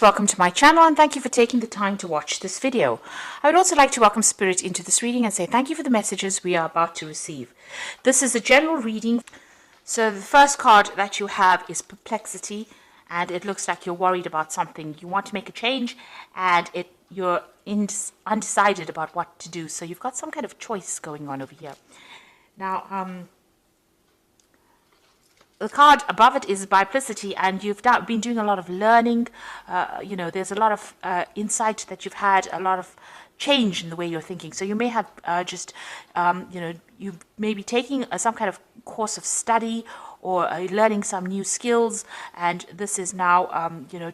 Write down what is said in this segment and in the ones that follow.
Welcome to my channel and thank you for taking the time to watch this video. I would also like to welcome Spirit into this reading and say thank you for the messages we are about to receive. This is a general reading. So the first card that you have is Perplexity, and it looks like you're worried about something. You want to make a change and you're undecided about what to do. So you've got some kind of choice going on over here. Now, the card above it is Biplicity, and you've been doing a lot of learning. There's a lot of insight that you've had, a lot of change in the way you're thinking. So you may have you may be taking some kind of course of study or learning some new skills, and this is now,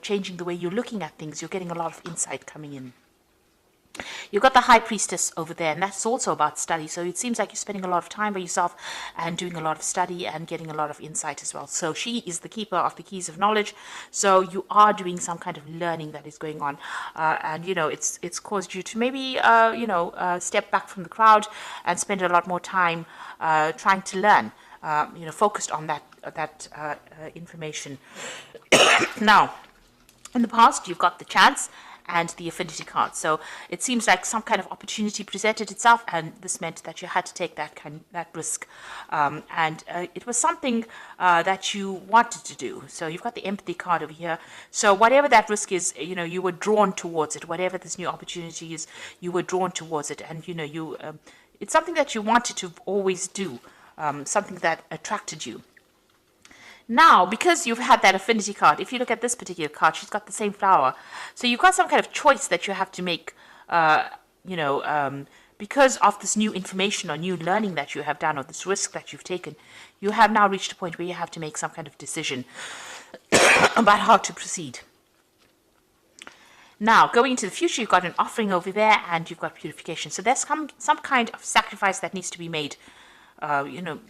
changing the way you're looking at things. You're getting a lot of insight coming in. You've got the High Priestess over there, and that's also about study. So it seems like you're spending a lot of time by yourself and doing a lot of study and getting a lot of insight as well. So she is the keeper of the keys of knowledge. So you are doing some kind of learning that is going on. It's caused you to maybe, step back from the crowd and spend a lot more time trying to learn, focused on that information. Now, in the past, you've got the Chance and the Affinity card. So it seems like some kind of opportunity presented itself, and this meant that you had to take that risk. It was something that you wanted to do. So you've got the Empathy card over here. So whatever that risk is, you were drawn towards it. Whatever this new opportunity is, you were drawn towards it. And, it's something that you wanted to always do, something that attracted you. Now, because you've had that Affinity card, if you look at this particular card, she's got the same flower. So you've got some kind of choice that you have to make, because of this new information or new learning that you have done, or this risk that you've taken. You have now reached a point where you have to make some kind of decision about how to proceed. Now, going into the future, you've got an Offering over there, and you've got Purification. So there's some kind of sacrifice that needs to be made.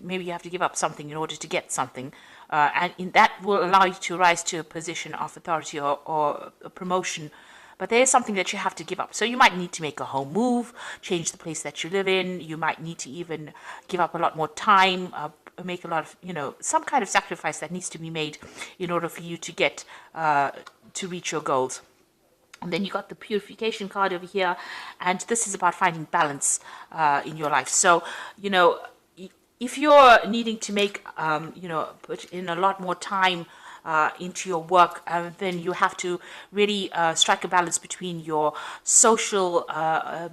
Maybe you have to give up something in order to get something. That will allow you to rise to a position of authority or a promotion. But there is something that you have to give up. So you might need to make a home move, change the place that you live in. You might need to even give up a lot more time, make a lot of, some kind of sacrifice that needs to be made in order for you to get, to reach your goals. And then you got the Purification card over here. And this is about finding balance in your life. So, if you're needing to make, put in a lot more time into your work, then you have to really strike a balance between your social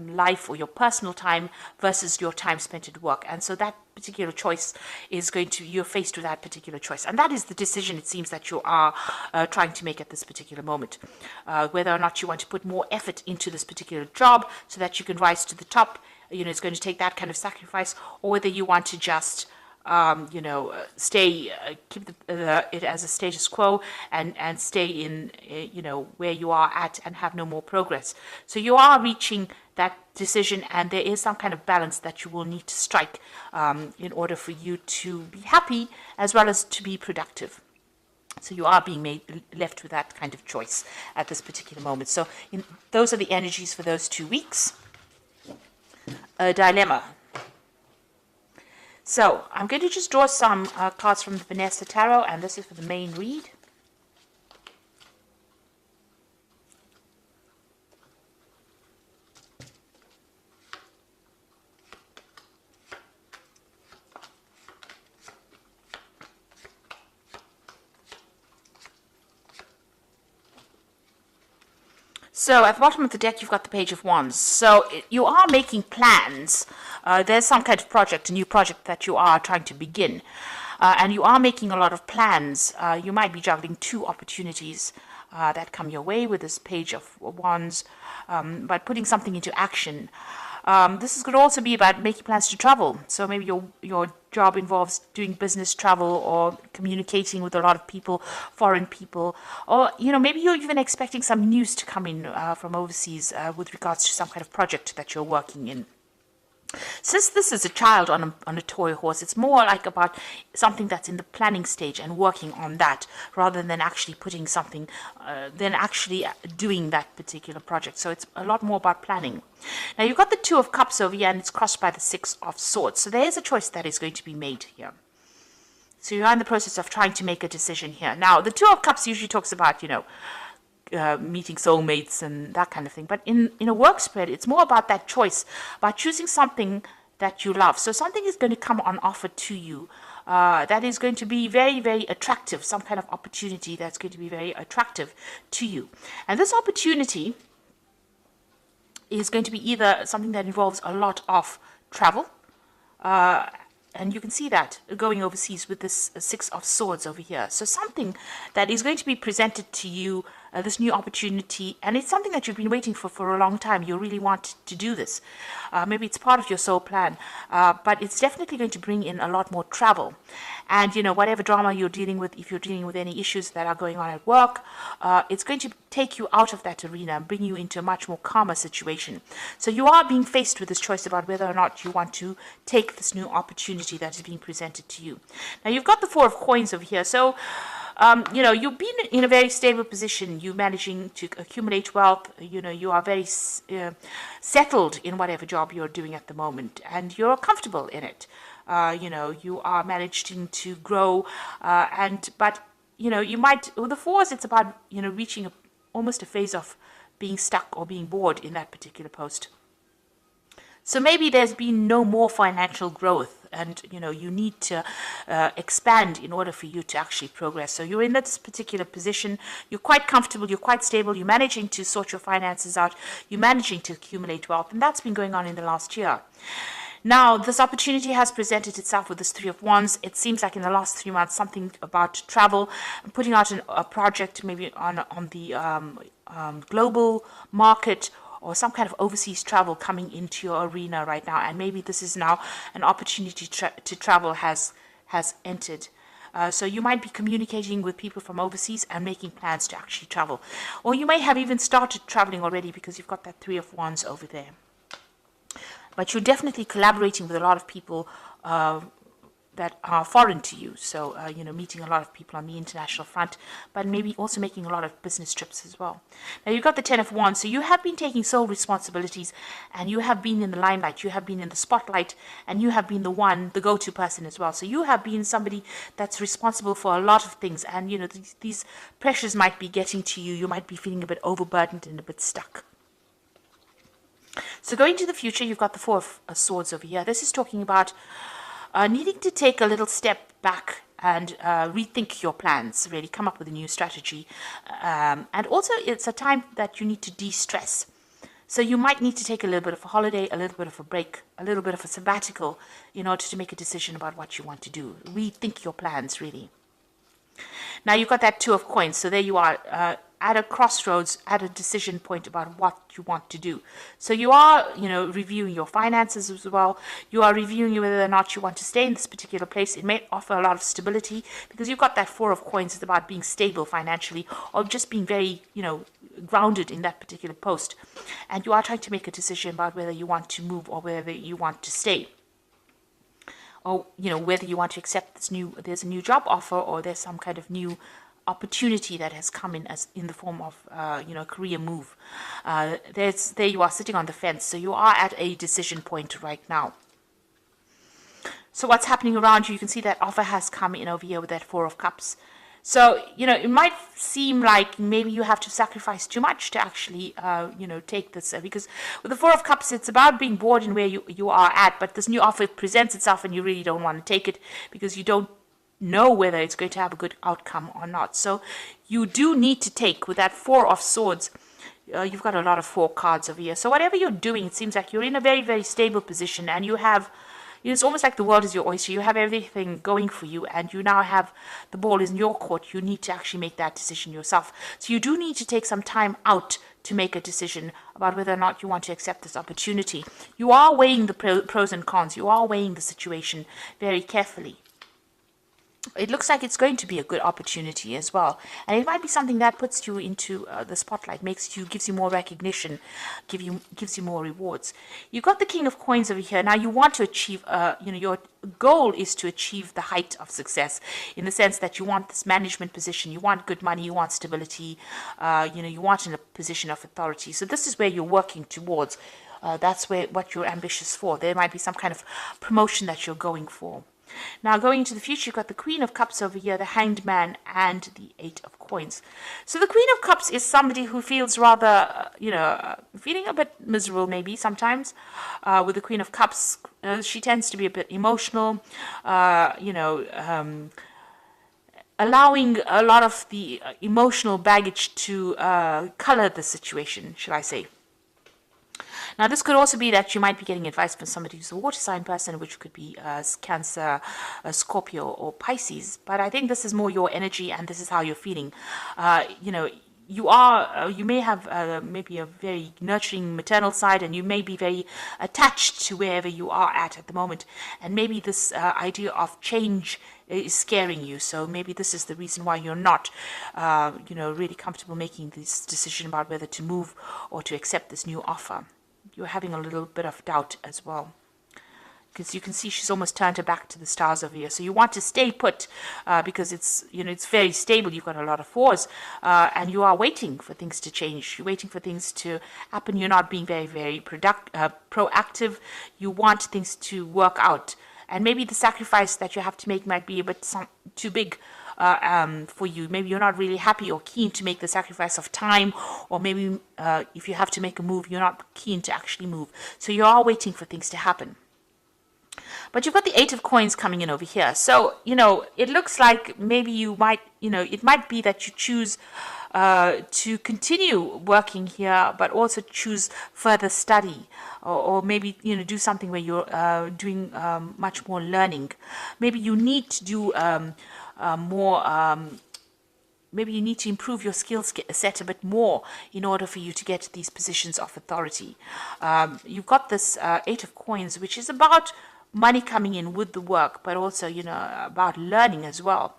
life or your personal time versus your time spent at work. And so that particular choice is you're faced with that particular choice. And that is the decision, it seems, that you are trying to make at this particular moment. Whether or not you want to put more effort into this particular job so that you can rise to the top. It's going to take that kind of sacrifice, or whether you want to just, keep it as a status quo and stay in, where you are at and have no more progress. So you are reaching that decision, and there is some kind of balance that you will need to strike in order for you to be happy as well as to be productive. So you are being left with that kind of choice at this particular moment. So those are the energies for those 2 weeks. A dilemma. So I'm going to just draw some cards from the Vanessa Tarot, and this is for the main read. So at the bottom of the deck, you've got the Page of Wands. So you are making plans. There's some kind of project, a new project that you are trying to begin. And you are making a lot of plans. You might be juggling 2 opportunities that come your way with this Page of Wands, but putting something into action. This could also be about making plans to travel. So maybe your job involves doing business travel or communicating with a lot of people, foreign people, or maybe you're even expecting some news to come in from overseas with regards to some kind of project that you're working in. Since this is a child on a toy horse, it's more like about something that's in the planning stage and working on that, rather than actually putting something, doing that particular project. So it's a lot more about planning. Now you've got the Two of Cups over here, and it's crossed by the Six of Swords. So there is a choice that is going to be made here. So you're in the process of trying to make a decision here. Now the Two of Cups usually talks about, meeting soulmates and that kind of thing. But in a work spread, it's more about that choice, about choosing something that you love. So something is going to come on offer to you that is going to be very, very attractive, some kind of opportunity that's going to be very attractive to you. And this opportunity is going to be either something that involves a lot of travel, and you can see that going overseas with this Six of Swords over here. So something that is going to be presented to you, this new opportunity, and it's something that you've been waiting for a long time. You really want to do this. Maybe it's part of your soul plan, but it's definitely going to bring in a lot more travel. And, you know, whatever drama you're dealing with, if you're dealing with any issues that are going on at work, it's going to take you out of that arena and bring you into a much more calmer situation. So you are being faced with this choice about whether or not you want to take this new opportunity that is being presented to you. Now, you've got the Four of Coins over here. So, you know, you've been in a very stable position. You're managing to accumulate wealth. You know, you are very settled in whatever job you're doing at the moment, and you're comfortable in it. You know, you are managing to grow, but, you know, you might, with the fours, it's about, you know, reaching almost a phase of being stuck or being bored in that particular post. So maybe there's been no more financial growth, and, you know, you need to expand in order for you to actually progress. So you're in this particular position, you're quite comfortable, you're quite stable, you're managing to sort your finances out, you're managing to accumulate wealth, and that's been going on in the last year. Now, this opportunity has presented itself with this Three of Wands. It seems like in the last 3 months, something about travel, putting out a project maybe on the global market, or some kind of overseas travel coming into your arena right now. And maybe this is now an opportunity to travel has entered. So you might be communicating with people from overseas and making plans to actually travel. Or you may have even started traveling already because you've got that Three of Wands over there. But you're definitely collaborating with a lot of people that are foreign to you. So, you know, meeting a lot of people on the international front, but maybe also making a lot of business trips as well. Now, you've got the Ten of Wands. So you have been taking sole responsibilities, and you have been in the limelight. You have been in the spotlight, and you have been the go-to person as well. So you have been somebody that's responsible for a lot of things. And, you know, these pressures might be getting to you. You might be feeling a bit overburdened and a bit stuck. So going to the future, you've got the Four of Swords over here. This is talking about needing to take a little step back and rethink your plans, really come up with a new strategy. And also, it's a time that you need to de-stress. So you might need to take a little bit of a holiday, a little bit of a break, a little bit of a sabbatical in order to make a decision about what you want to do. Rethink your plans, really. Now, you've got that Two of Coins. So there you are, at a crossroads, at a decision point about what you want to do. So you are, you know, reviewing your finances as well. You are reviewing whether or not you want to stay in this particular place. It may offer a lot of stability because you've got that Four of Coins. It's about being stable financially, or just being very, you know, grounded in that particular post. And you are trying to make a decision about whether you want to move or whether you want to stay. Or, you know, whether you want to accept there's a new job offer, or there's some kind of new opportunity that has come in as in the form of, you know, a career move. There you are sitting on the fence. So you are at a decision point right now. So what's happening around you? You can see that offer has come in over here with that Four of Cups. So, you know, it might seem like maybe you have to sacrifice too much to actually, you know, take this. Because with the Four of Cups, it's about being bored in where you are at. But this new offer presents itself and you really don't want to take it because you don't know whether it's going to have a good outcome or not. So you do need to take, with that Four of Swords, you've got a lot of 4 cards over here. So whatever you're doing, it seems like you're in a very, very stable position, and you have, you know, it's almost like the world is your oyster. You have everything going for you, and you now have the ball is in your court. You need to actually make that decision yourself. So you do need to take some time out to make a decision about whether or not you want to accept this opportunity. You are weighing the pros and cons. You are weighing the situation very carefully. It looks like it's going to be a good opportunity as well, and it might be something that puts you into the spotlight, gives you more recognition, gives you more rewards. You've got the King of Coins over here. Now you want to achieve, you know, your goal is to achieve the height of success, in the sense that you want this management position, you want good money, you want stability, you know, you want in a position of authority. So this is where you're working towards. That's what you're ambitious for. There might be some kind of promotion that you're going for. Now, going into the future, you've got the Queen of Cups over here, the Hanged Man, and the Eight of Coins. So the Queen of Cups is somebody who feels rather, feeling a bit miserable maybe sometimes. With the Queen of Cups, she tends to be a bit emotional, allowing a lot of the emotional baggage to color the situation, shall I say. Now, this could also be that you might be getting advice from somebody who's a water sign person, which could be Cancer, Scorpio, or Pisces. But I think this is more your energy, and this is how you're feeling. You may have maybe a very nurturing maternal side, and you may be very attached to wherever you are at the moment. And maybe this idea of change is scaring you. So maybe this is the reason why you're not, really comfortable making this decision about whether to move or to accept this new offer. You're having a little bit of doubt as well, because you can see she's almost turned her back to the stars over here. So you want to stay put because it's very stable. You've got a lot of fours, and you are waiting for things to change. You're waiting for things to happen. You're not being very, very proactive. You want things to work out, and maybe the sacrifice that you have to make might be a bit too big for you. Maybe you're not really happy or keen to make the sacrifice of time, or maybe if you have to make a move, you're not keen to actually move. So you are waiting for things to happen. But you've got the Eight of Coins coming in over here. So, it looks like maybe you might, it might be that you choose to continue working here, but also choose further study, or maybe, do something where you're doing much more learning. Maybe you need to do maybe you need to improve your skill set a bit more in order for you to get these positions of authority. You've got this Eight of Coins, which is about money coming in with the work, but also, about learning as well.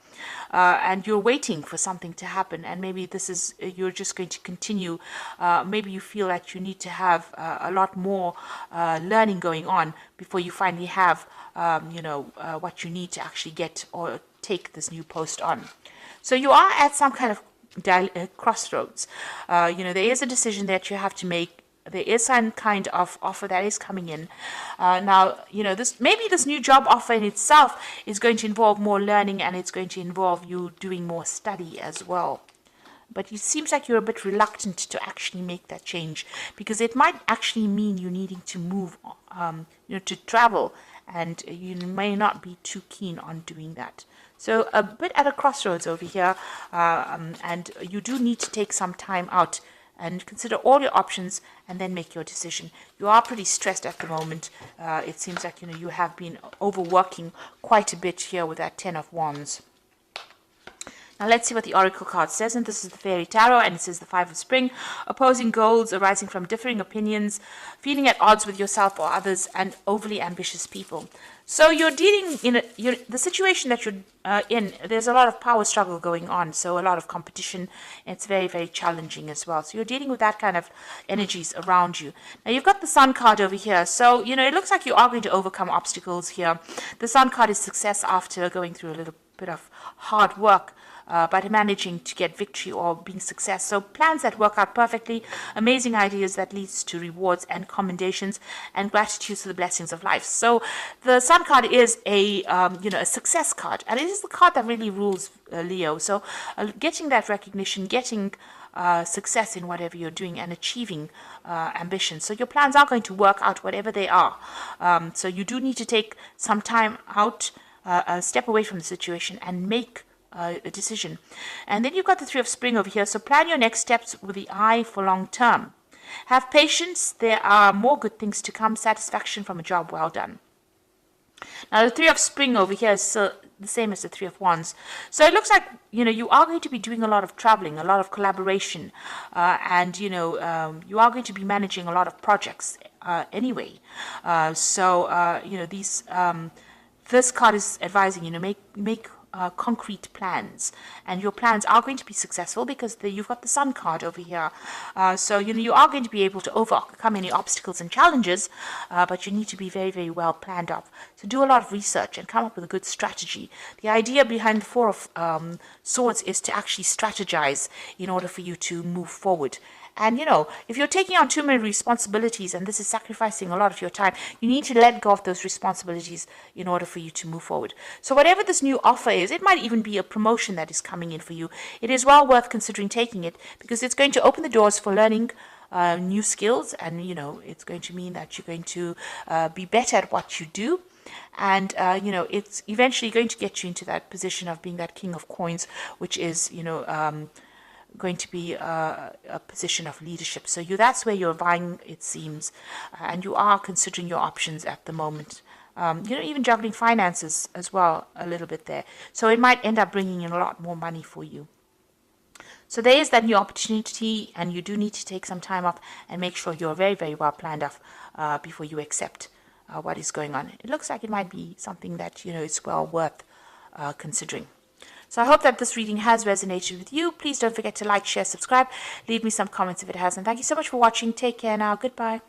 And you're waiting for something to happen, and maybe you're just going to continue. Maybe you feel that you need to have a lot more learning going on before you finally have, what you need to actually get or take this new post on. So you are at some kind of crossroads. There is a decision that you have to make. There is some kind of offer that is coming in. Now, this new job offer in itself is going to involve more learning, and it's going to involve you doing more study as well. But it seems like you're a bit reluctant to actually make that change, because it might actually mean you needing to move, to travel, and you may not be too keen on doing that. So a bit at a crossroads over here, and you do need to take some time out and consider all your options and then make your decision. You are pretty stressed at the moment. It seems like, you have been overworking quite a bit here with that Ten of Wands. Now let's see what the Oracle card says, and this is the Fairy Tarot, and it says the Five of Spring, opposing goals arising from differing opinions, feeling at odds with yourself or others, and overly ambitious people. So you're dealing the situation that you're in. There's a lot of power struggle going on, so a lot of competition. It's very, very challenging as well. So you're dealing with that kind of energies around you. Now you've got the Sun card over here. So it looks like you are going to overcome obstacles here. The Sun card is success after going through a little bit of hard work. But managing to get victory or being success. So plans that work out perfectly, amazing ideas that leads to rewards and commendations, and gratitude for the blessings of life. So the Sun card is a success card, and it is the card that really rules Leo. So getting that recognition, getting success in whatever you're doing, and achieving ambition. So your plans are going to work out whatever they are. So you do need to take some time out, step away from the situation, and make a decision. And then you've got the Three of Spring over here. So plan your next steps with the eye for long term. Have patience. There are more good things to come. Satisfaction from a job well done. Now the Three of Spring over here is the same as the Three of Wands. So it looks like you are going to be doing a lot of traveling, a lot of collaboration, and you are going to be managing a lot of projects anyway. This card is advising make concrete plans, and your plans are going to be successful because you've got the Sun card over here. So you are going to be able to overcome any obstacles and challenges, but you need to be very, very well planned up. So do a lot of research and come up with a good strategy. The idea behind the Four of Swords is to actually strategize in order for you to move forward. And, if you're taking on too many responsibilities and this is sacrificing a lot of your time, you need to let go of those responsibilities in order for you to move forward. So whatever this new offer is, it might even be a promotion that is coming in for you. It is well worth considering taking it, because it's going to open the doors for learning new skills, and it's going to mean that you're going to be better at what you do. And it's eventually going to get you into that position of being that king of coins, which is going to be a position of leadership. So that's where you're vying, it seems, and you are considering your options at the moment. Even juggling finances as well a little bit there. So it might end up bringing in a lot more money for you. So there is that new opportunity, and you do need to take some time off and make sure you're very, very well planned off before you accept what is going on. It looks like it might be something that, is well worth considering. So I hope that this reading has resonated with you. Please don't forget to like, share, subscribe. Leave me some comments if it has. And thank you so much for watching. Take care now. Goodbye.